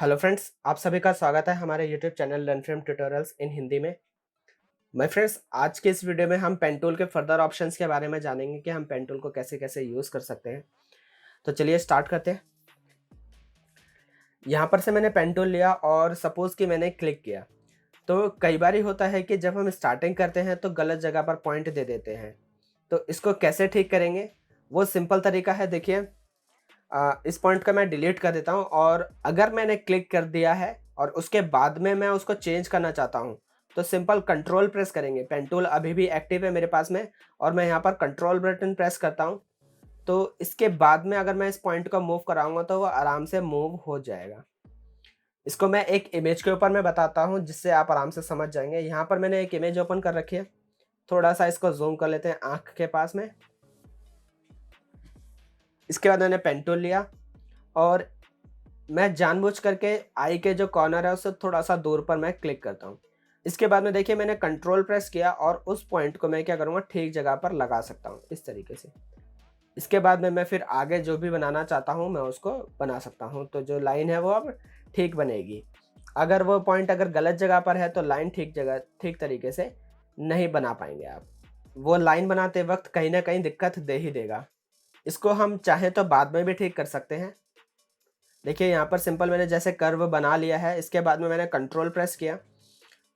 Hello friends, आप सभी का स्वागत है हमारे YouTube channel learn from tutorials in Hindi में। माय फ्रेंड्स, आज के इस वीडियो में हम पेन टूल के फर्दर ऑप्शंस के बारे में जानेंगे कि हम पेन टूल को कैसे कैसे यूज़ कर सकते हैं। तो चलिए स्टार्ट करते हैं। यहाँ पर से मैंने पेन टूल लिया और सपोज़ कि मैंने क्लिक किया। तो कई बार ही होता है कि जब हम स्टार्टिंग करते हैं तो गलत जगह पर पॉइंट दे देते हैं। तो इसको कैसे ठीक करेंगे, वो सिंपल तरीका है। देखिए, इस पॉइंट का मैं डिलीट कर देता हूँ और अगर मैंने क्लिक कर दिया है और उसके बाद में मैं उसको चेंज करना चाहता हूँ, तो सिंपल कंट्रोल प्रेस करेंगे। पेन टूल अभी भी एक्टिव है मेरे पास में और मैं यहाँ पर कंट्रोल बटन प्रेस करता हूँ। तो इसके बाद में अगर मैं इस पॉइंट को मूव कराऊंगा तो वो आराम से मूव हो जाएगा। इसको मैं एक इमेज के ऊपर मैं बताता हूँ जिससे आप आराम से समझ जाएंगे। यहाँ पर मैंने एक इमेज ओपन कर रखी है। थोड़ा सा इसको जूम कर लेते हैं आँख के पास में। इसके बाद मैंने पेन टूल लिया और मैं जानबूझ करके आई के जो कॉर्नर है उससे थोड़ा सा दूर पर मैं क्लिक करता हूँ। इसके बाद में देखिए मैंने कंट्रोल प्रेस किया और उस पॉइंट को मैं क्या करूँगा, ठीक जगह पर लगा सकता हूँ इस तरीके से। इसके बाद में मैं फिर आगे जो भी बनाना चाहता हूँ मैं उसको बना सकता हूँ। तो जो लाइन है वो अब ठीक बनेगी। अगर वो पॉइंट अगर गलत जगह पर है तो लाइन ठीक तरीके से नहीं बना पाएंगे आप। वो लाइन बनाते वक्त कहीं ना कहीं दिक्कत दे ही देगा। इसको हम चाहें तो बाद में भी ठीक कर सकते हैं। देखिए यहाँ पर सिंपल मैंने जैसे कर्व बना लिया है। इसके बाद में मैंने कंट्रोल प्रेस किया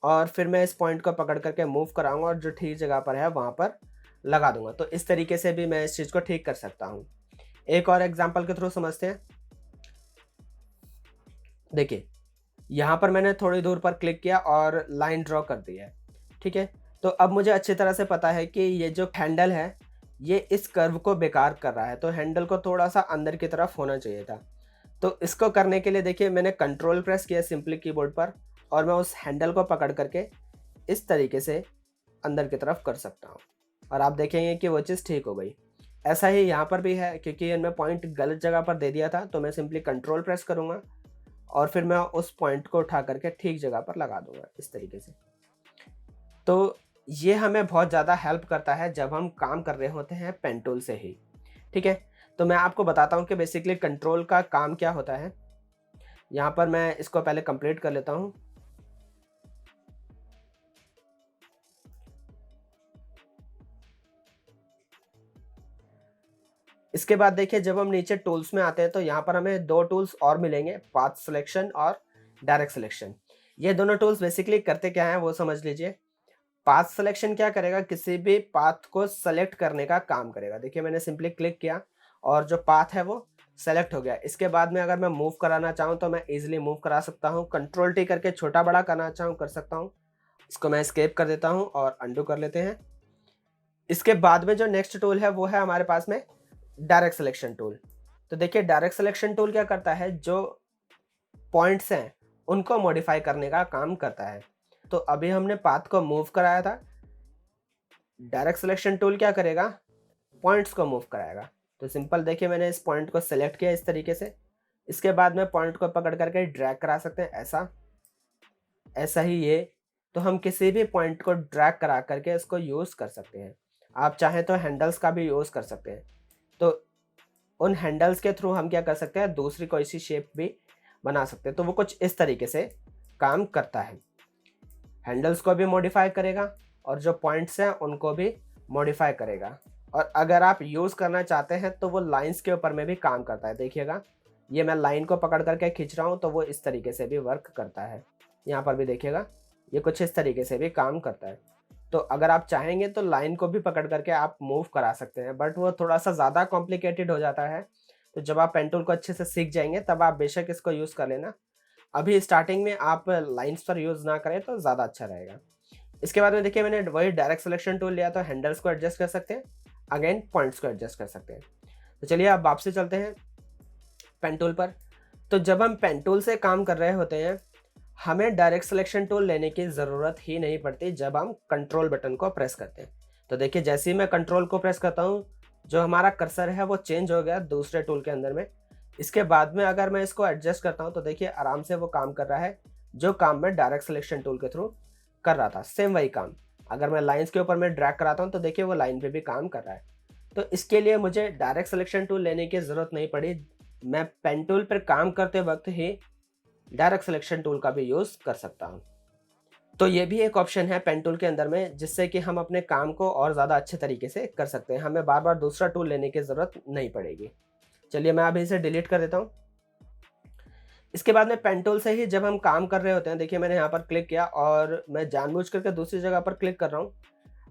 और फिर मैं इस पॉइंट को पकड़ करके मूव कराऊंगा और जो ठीक जगह पर है वहाँ पर लगा दूंगा। तो इस तरीके से भी मैं इस चीज़ को ठीक कर सकता हूँ। एक और एग्जांपल के थ्रू समझते हैं। देखिए यहाँ पर मैंने थोड़ी दूर पर क्लिक किया और लाइन ड्रॉ कर दी है। ठीक है, तो अब मुझे अच्छी तरह से पता है कि ये जो हैंडल है ये इस कर्व को बेकार कर रहा है। तो हैंडल को थोड़ा सा अंदर की तरफ होना चाहिए था। तो इसको करने के लिए देखिए मैंने कंट्रोल प्रेस किया सिंपली कीबोर्ड पर और मैं उस हैंडल को पकड़ करके इस तरीके से अंदर की तरफ कर सकता हूँ और आप देखेंगे कि वो चीज़ ठीक हो गई। ऐसा ही यहाँ पर भी है, क्योंकि मैं पॉइंट गलत जगह पर दे दिया था तो मैं सिंपली कंट्रोल प्रेस करूँगा और फिर मैं उस पॉइंट को उठा करके ठीक जगह पर लगा दूंगा इस तरीके से। तो ये हमें बहुत ज़्यादा हेल्प करता है जब हम काम कर रहे होते हैं पेन टूल से ही। ठीक है, तो मैं आपको बताता हूँ कि बेसिकली कंट्रोल का काम क्या होता है। यहाँ पर मैं इसको पहले कंप्लीट कर लेता हूँ। इसके बाद देखिए जब हम नीचे टूल्स में आते हैं तो यहाँ पर हमें दो टूल्स और मिलेंगे, पाथ सिलेक्शन और डायरेक्ट सिलेक्शन। ये दोनों टूल्स बेसिकली करते क्या हैं वो समझ लीजिए। पाथ सिलेक्शन क्या करेगा, किसी भी पाथ को सेलेक्ट करने का काम करेगा। देखिए मैंने सिंपली क्लिक किया और जो पाथ है वो सेलेक्ट हो गया। इसके बाद में अगर मैं मूव कराना चाहूँ तो मैं इजीली मूव करा सकता हूँ। कंट्रोल टी करके छोटा बड़ा करना चाहूँ कर सकता हूँ। इसको मैं एस्केप कर देता हूँ और अंडू कर लेते हैं। इसके बाद में जो नेक्स्ट टूल है वो है हमारे पास में डायरेक्ट सिलेक्शन टूल। तो देखिए डायरेक्ट सिलेक्शन टूल क्या करता है, जो पॉइंट्स हैं उनको मॉडिफाई करने का काम करता है। तो अभी हमने पाथ को मूव कराया था, डायरेक्ट सिलेक्शन टूल क्या करेगा, पॉइंट्स को मूव कराएगा। तो सिंपल देखिए मैंने इस पॉइंट को सिलेक्ट किया इस तरीके से। इसके बाद में पॉइंट को पकड़ करके ड्रैग करा सकते हैं ऐसा, ऐसा ही ये। तो हम किसी भी पॉइंट को ड्रैग करा करके इसको यूज़ कर सकते हैं। आप चाहें तो हैंडल्स का भी यूज़ कर सकते हैं। तो उन हैंडल्स के थ्रू हम क्या कर सकते हैं, दूसरी कोई सी शेप भी बना सकते हैं। तो वो कुछ इस तरीके से काम करता है। हैंडल्स को भी मॉडिफाई करेगा और जो पॉइंट्स हैं उनको भी मॉडिफाई करेगा। और अगर आप यूज़ करना चाहते हैं तो वो लाइंस के ऊपर में भी काम करता है। देखिएगा ये मैं लाइन को पकड़ करके खींच रहा हूँ तो वो इस तरीके से भी वर्क करता है। यहाँ पर भी देखिएगा ये कुछ इस तरीके से भी काम करता है। तो अगर आप चाहेंगे तो लाइन को भी पकड़ करके आप मूव करा सकते हैं, बट वो थोड़ा सा ज़्यादा कॉम्प्लिकेटेड हो जाता है। तो जब आप पेन टूल को अच्छे से सीख जाएंगे तब आप बेशक इसको यूज़ कर लेना। अभी स्टार्टिंग में आप लाइन्स पर यूज़ ना करें तो ज़्यादा अच्छा रहेगा। इसके बाद में देखिए मैंने वही डायरेक्ट सिलेक्शन टूल लिया, तो हैंडल्स को एडजस्ट कर सकते हैं, अगेन पॉइंट्स को एडजस्ट कर सकते हैं। तो चलिए अब वापसी चलते हैं पेन टूल पर। तो जब हम पेन टूल से काम कर रहे होते हैं हमें डायरेक्ट सिलेक्शन टूल लेने की ज़रूरत ही नहीं पड़ती जब हम कंट्रोल बटन को प्रेस करते हैं। तो देखिए जैसे ही मैं कंट्रोल को प्रेस करता हूँ जो हमारा कर्सर है वो चेंज हो गया दूसरे टूल के अंदर में। इसके बाद में अगर मैं इसको एडजस्ट करता हूँ तो देखिए आराम से वो काम कर रहा है जो काम मैं डायरेक्ट सिलेक्शन टूल के थ्रू कर रहा था, सेम वही काम। अगर मैं लाइंस के ऊपर में ड्रैग कराता हूँ तो देखिए वो लाइन पे भी काम कर रहा है। तो इसके लिए मुझे डायरेक्ट सिलेक्शन टूल लेने की ज़रूरत नहीं पड़ी। मैं पेन टूल पर काम करते वक्त ही डायरेक्ट सिलेक्शन टूल का भी यूज़ कर सकता हूँ। तो ये भी एक ऑप्शन है पेन टूल के अंदर में, जिससे कि हम अपने काम को और ज़्यादा अच्छे तरीके से कर सकते हैं। हमें बार-बार दूसरा टूल लेने की ज़रूरत नहीं पड़ेगी। चलिए मैं अभी इसे डिलीट कर देता हूँ। इसके बाद में पेन टूल से ही जब हम काम कर रहे होते हैं, देखिए मैंने यहाँ पर क्लिक किया और मैं जानबूझ करके दूसरी जगह पर क्लिक कर रहा हूँ।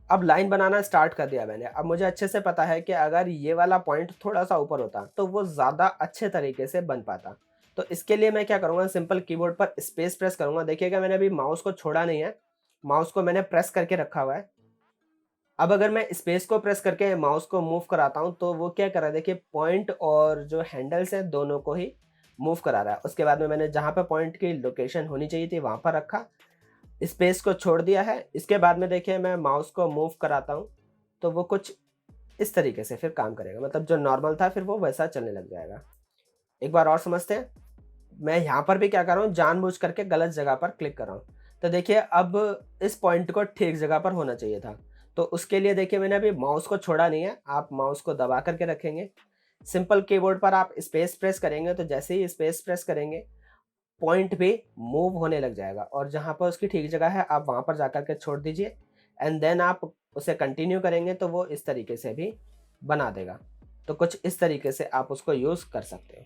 अब लाइन बनाना स्टार्ट कर दिया मैंने। अब मुझे अच्छे से पता है कि अगर ये वाला पॉइंट थोड़ा-सा ऊपर होता, तो वो ज़्यादा अच्छे तरीके से बन पाता। तो इसके लिए मैं क्या करूँगा, सिंपल कीबोर्ड पर स्पेस प्रेस करूँगा। देखिएगा मैंने अभी माउस को छोड़ा नहीं है, माउस को मैंने प्रेस करके रखा हुआ है। अब अगर मैं स्पेस को प्रेस करके माउस को मूव कराता हूँ, तो वो क्या कर रहा है, देखिए पॉइंट और जो हैंडल्स हैं दोनों को ही मूव करा रहा है। उसके बाद में मैंने जहाँ पे पॉइंट की लोकेशन होनी चाहिए थी वहाँ पर रखा, स्पेस को छोड़ दिया है। इसके बाद में देखिए मैं माउस को मूव कराता हूँ, तो वो कुछ इस तरीके से फिर काम करेगा। मतलब जो नॉर्मल था फिर वो वैसा चलने लग जाएगा। एक बार और समझते हैं। मैं यहाँ पर भी क्या कर रहा हूँ, जानबूझ करके गलत जगह पर क्लिक कर रहा हूँ। तो देखिए अब इस पॉइंट को ठीक जगह पर होना चाहिए था। तो उसके लिए देखिए मैंने अभी माउस को छोड़ा नहीं है, आप माउस को दबा करके रखेंगे। सिंपल कीबोर्ड पर आप स्पेस प्रेस करेंगे, तो जैसे ही स्पेस प्रेस करेंगे, पॉइंट भी मूव होने लग जाएगा और जहाँ पर उसकी ठीक जगह है आप वहाँ पर जाकर के छोड़ दीजिए एंड देन आप उसे कंटिन्यू करेंगे तो वो इस तरीके से भी बना देगा। तो कुछ इस तरीके से आप उसको यूज़ कर सकते हैं।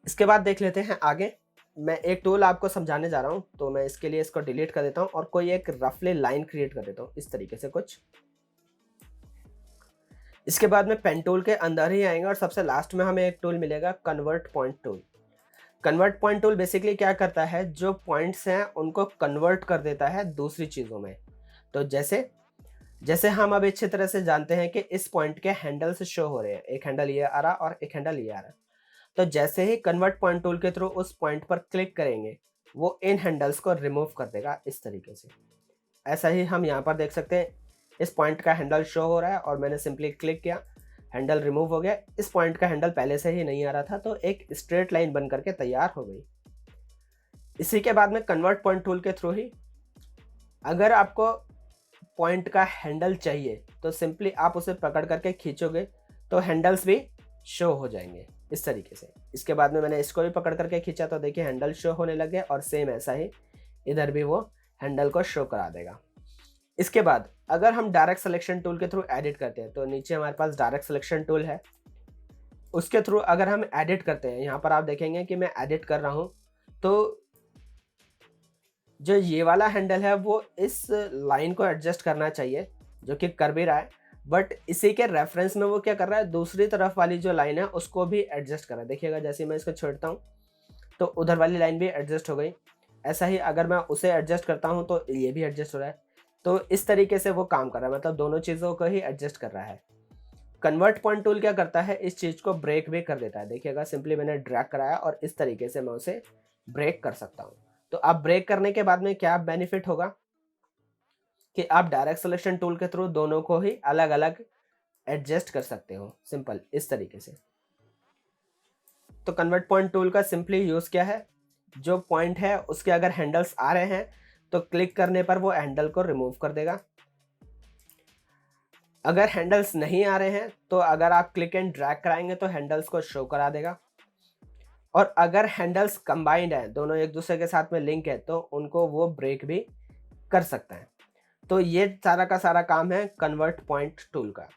इसके बाद देख लेते हैं आगे। मैं एक टूल आपको समझाने जा रहा हूँ, तो मैं इसके लिए इसको डिलीट कर देता हूँ और कोई एक रफली लाइन क्रिएट कर देता हूँ इस तरीके से कुछ। इसके बाद में पेन टूल के अंदर ही आएंगे और सबसे लास्ट में हमें एक टूल मिलेगा, convert point tool. Convert point tool basically क्या करता है, जो पॉइंट्स हैं उनको कन्वर्ट कर देता है दूसरी चीज़ों में। तो जैसे जैसे हम अब अच्छी तरह से जानते हैं कि इस पॉइंट के हैंडल्स शो हो रहे हैं, एक हैंडल ये आ रहा और एक हैंडल ये आ रहा। तो जैसे ही कन्वर्ट पॉइंट टूल के थ्रू उस पॉइंट पर क्लिक करेंगे, वो इन हैंडल्स को रिमूव कर देगा इस तरीके से। ऐसा ही हम यहाँ पर देख सकते हैं, इस पॉइंट का हैंडल शो हो रहा है और मैंने सिंपली क्लिक किया, हैंडल रिमूव हो गया। इस पॉइंट का हैंडल पहले से ही नहीं आ रहा था, तो एक स्ट्रेट लाइन बन करके तैयार हो गई। इसी के बाद में कन्वर्ट पॉइंट टूल के थ्रू ही अगर आपको पॉइंट का हैंडल चाहिए, तो सिंपली आप उसे पकड़ करके खींचोगे तो हैंडल्स भी शो हो जाएंगे इस तरीके से। इसके बाद में मैंने इसको भी पकड़ करके खींचा तो देखिए हैंडल शो होने लगे और सेम ऐसा ही इधर भी वो हैंडल को शो करा देगा। इसके बाद अगर हम डायरेक्ट सिलेक्शन टूल के थ्रू एडिट करते हैं, तो नीचे हमारे पास डायरेक्ट सिलेक्शन टूल है। उसके थ्रू अगर हम एडिट करते हैं, यहाँ पर आप देखेंगे कि मैं एडिट कर रहा हूँ, तो जो ये वाला हैंडल है वो इस लाइन को एडजस्ट करना चाहिए, जो कि कर भी रहा है, बट इसी के रेफरेंस में वो क्या कर रहा है, दूसरी तरफ वाली जो लाइन है उसको भी एडजस्ट कर रहा है। देखिएगा जैसे मैं इसको छोड़ता हूँ तो उधर वाली लाइन भी एडजस्ट हो गई। ऐसा ही अगर मैं उसे एडजस्ट करता हूँ तो ये भी एडजस्ट हो रहा है। तो इस तरीके से वो काम कर रहा है, मतलब दोनों चीज़ों को ही एडजस्ट कर रहा है। कन्वर्ट पॉइंट टूल क्या करता है, इस चीज़ को ब्रेक भी कर देता है। देखिएगा सिंपली मैंने ड्रैग कराया और इस तरीके से मैं उसे ब्रेक कर सकता हूँ। तो अब ब्रेक करने के बाद में क्या बेनिफिट होगा कि आप डायरेक्ट सिलेक्शन टूल के थ्रू दोनों को ही अलग अलग एडजस्ट कर सकते हो, सिंपल इस तरीके से। तो कन्वर्ट पॉइंट टूल का सिंपली यूज़ क्या है, जो पॉइंट है उसके अगर हैंडल्स आ रहे हैं तो क्लिक करने पर वो हैंडल को रिमूव कर देगा। अगर हैंडल्स नहीं आ रहे हैं तो अगर आप क्लिक एंड ड्रैग कराएंगे तो हैंडल्स को शो करा देगा। और अगर हैंडल्स कंबाइंड है, दोनों एक दूसरे के साथ में लिंक है, तो उनको वो ब्रेक भी कर सकता है। तो ये सारा का सारा काम है कन्वर्ट पॉइंट टूल का।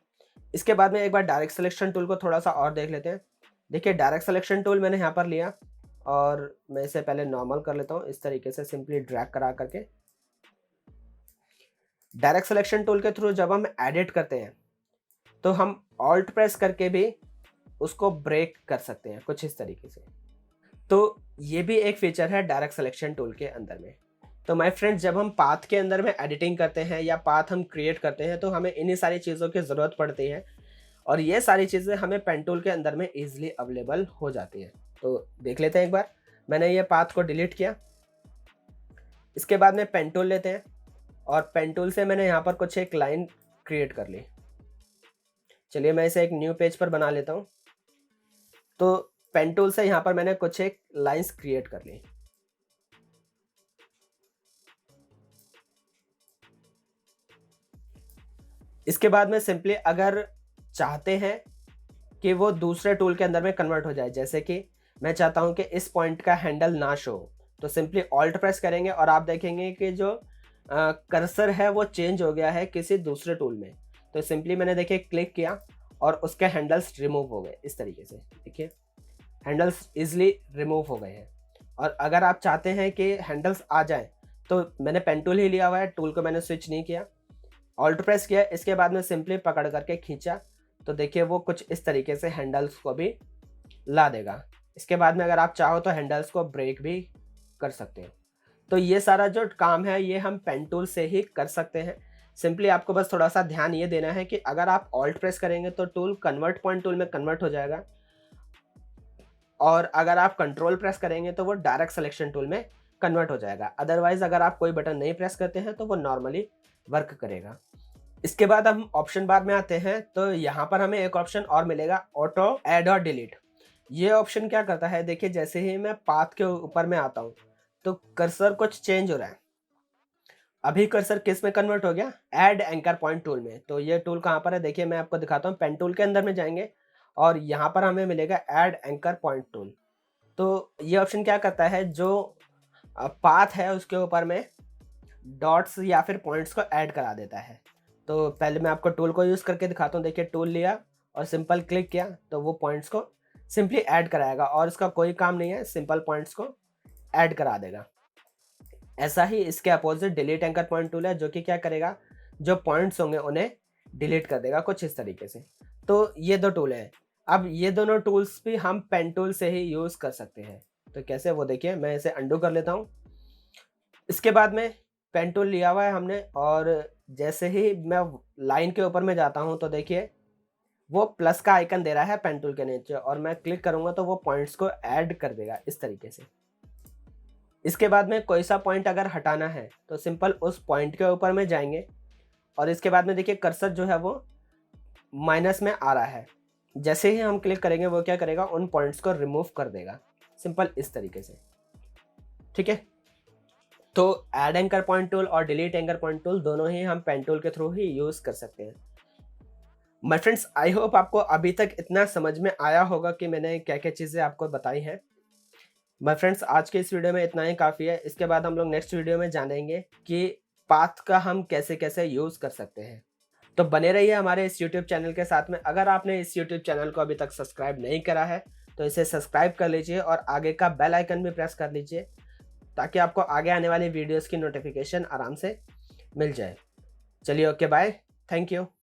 इसके बाद में एक बार डायरेक्ट सिलेक्शन टूल को थोड़ा सा और देख लेते हैं। देखिए डायरेक्ट सिलेक्शन टूल मैंने यहाँ पर लिया और मैं इसे पहले नॉर्मल कर लेता हूँ इस तरीके से, सिंपली ड्रैग करा करके। डायरेक्ट सिलेक्शन टूल के थ्रू जब हम एडिट करते हैं तो हम ऑल्ट प्रेस करके भी उसको ब्रेक कर सकते हैं कुछ इस तरीके से। तो ये भी एक फीचर है डायरेक्ट सिलेक्शन टूल के अंदर में। तो माय फ्रेंड्स, जब हम पाथ के अंदर में एडिटिंग करते हैं या पाथ हम क्रिएट करते हैं तो हमें इन्हीं सारी चीज़ों की ज़रूरत पड़ती है और ये सारी चीज़ें हमें पेन टूल के अंदर में ईजिली अवेलेबल हो जाती हैं। तो देख लेते हैं एक बार। मैंने ये पाथ को डिलीट किया। इसके बाद में पेन टूल लेते हैं और पेन टूल से मैंने यहाँ पर कुछ एक लाइन क्रिएट कर ली। चलिए मैं इसे एक न्यू पेज पर बना लेता हूँ। तो पेन टूल से यहाँ पर मैंने कुछ एक लाइंस क्रिएट कर ली। इसके बाद में सिंपली अगर चाहते हैं कि वो दूसरे टूल के अंदर में कन्वर्ट हो जाए, जैसे कि मैं चाहता हूं कि इस पॉइंट का हैंडल ना शो, तो सिंपली ऑल्ट प्रेस करेंगे और आप देखेंगे कि जो कर्सर है वो चेंज हो गया है किसी दूसरे टूल में। तो सिंपली मैंने देखिए क्लिक किया और उसके हैंडल्स रिमूव हो गए इस तरीके से। देखिए हैंडल्स इजीली रिमूव हो गए हैं। और अगर आप चाहते हैं कि हैंडल्स आ जाए तो मैंने पेन टूल ही लिया हुआ है, टूल को मैंने स्विच नहीं किया, ऑल्ट प्रेस किया, इसके बाद में सिंपली पकड़ करके खींचा तो देखिए वो कुछ इस तरीके से हैंडल्स को भी ला देगा। इसके बाद में अगर आप चाहो तो हैंडल्स को ब्रेक भी कर सकते हो। तो ये सारा जो काम है ये हम पेन टूल से ही कर सकते हैं। सिंपली आपको बस थोड़ा सा ध्यान ये देना है कि अगर आप ऑल्ट प्रेस करेंगे तो टूल कन्वर्ट पॉइंट टूल में कन्वर्ट हो जाएगा, और अगर आप कंट्रोल प्रेस करेंगे तो वो डायरेक्ट सिलेक्शन टूल में कन्वर्ट हो जाएगा। अदरवाइज अगर आप कोई बटन नहीं प्रेस करते हैं तो वो नॉर्मली वर्क करेगा। इसके बाद हम ऑप्शन बार में आते हैं तो यहाँ पर हमें एक ऑप्शन और मिलेगा, ऑटो ऐड और डिलीट। ये ऑप्शन क्या करता है, देखिए जैसे ही मैं पाथ के ऊपर में आता हूँ तो कर्सर कुछ चेंज हो रहा है। अभी कर्सर किस में कन्वर्ट हो गया, ऐड एंकर पॉइंट टूल में। तो ये टूल कहाँ पर है, देखिए मैं आपको दिखाता हूँ। पेन टूल के अंदर में जाएंगे और यहाँ पर हमें मिलेगा ऐड एंकर पॉइंट टूल। तो ये ऑप्शन क्या करता है, जो पाथ है उसके ऊपर में डॉट्स या फिर पॉइंट्स को ऐड करा देता है। तो पहले मैं आपको टूल को यूज़ करके दिखाता हूँ। देखिए टूल लिया और सिंपल क्लिक किया तो वो पॉइंट्स को सिंपली ऐड कराएगा और इसका कोई काम नहीं है, सिंपल पॉइंट्स को ऐड करा देगा। ऐसा ही इसके opposite delete anchor point tool है, जो कि क्या करेगा, जो पॉइंट्स होंगे उन्हें डिलीट कर देगा कुछ इस तरीके से। तो ये दो टूल हैं। अब ये दोनों टूल्स भी हम पेन टूल से ही यूज़ कर सकते हैं। तो कैसे, वो देखिए मैं इसे अंडू कर लेता हूँ। इसके बाद में पेन टूल लिया हुआ है हमने और जैसे ही मैं लाइन के ऊपर में जाता हूँ तो देखिए वो प्लस का आइकन दे रहा है पेन टूल के नीचे, और मैं क्लिक करूँगा तो वो पॉइंट्स को ऐड कर देगा इस तरीके से। इसके बाद में कोई सा पॉइंट अगर हटाना है तो सिंपल उस पॉइंट के ऊपर में जाएंगे और इसके बाद में देखिए कर्सर जो है वो माइनस में आ रहा है। जैसे ही हम क्लिक करेंगे वो क्या करेगा, उन पॉइंट्स को रिमूव कर देगा, सिंपल इस तरीके से। ठीक है, तो ऐड एंकर पॉइंट टूल और डिलीट एंकर पॉइंट टूल दोनों ही हम पेन टूल के थ्रू ही यूज़ कर सकते हैं। माय फ्रेंड्स, आई होप आपको अभी तक इतना समझ में आया होगा कि मैंने क्या क्या चीज़ें आपको बताई हैं। माय फ्रेंड्स, आज के इस वीडियो में इतना ही काफ़ी है। इसके बाद हम लोग नेक्स्ट वीडियो में जानेंगे कि पाथ का हम कैसे कैसे यूज़ कर सकते हैं। तो बने रहिए हमारे इस यूट्यूब चैनल के साथ में। अगर आपने इस यूट्यूब चैनल को अभी तक सब्सक्राइब नहीं करा है तो इसे सब्सक्राइब कर लीजिए और आगे का बेल आइकन भी प्रेस कर लीजिए, ताकि आपको आगे आने वाली वीडियोस की नोटिफिकेशन आराम से मिल जाए। चलिए, ओके बाय, थैंक यू।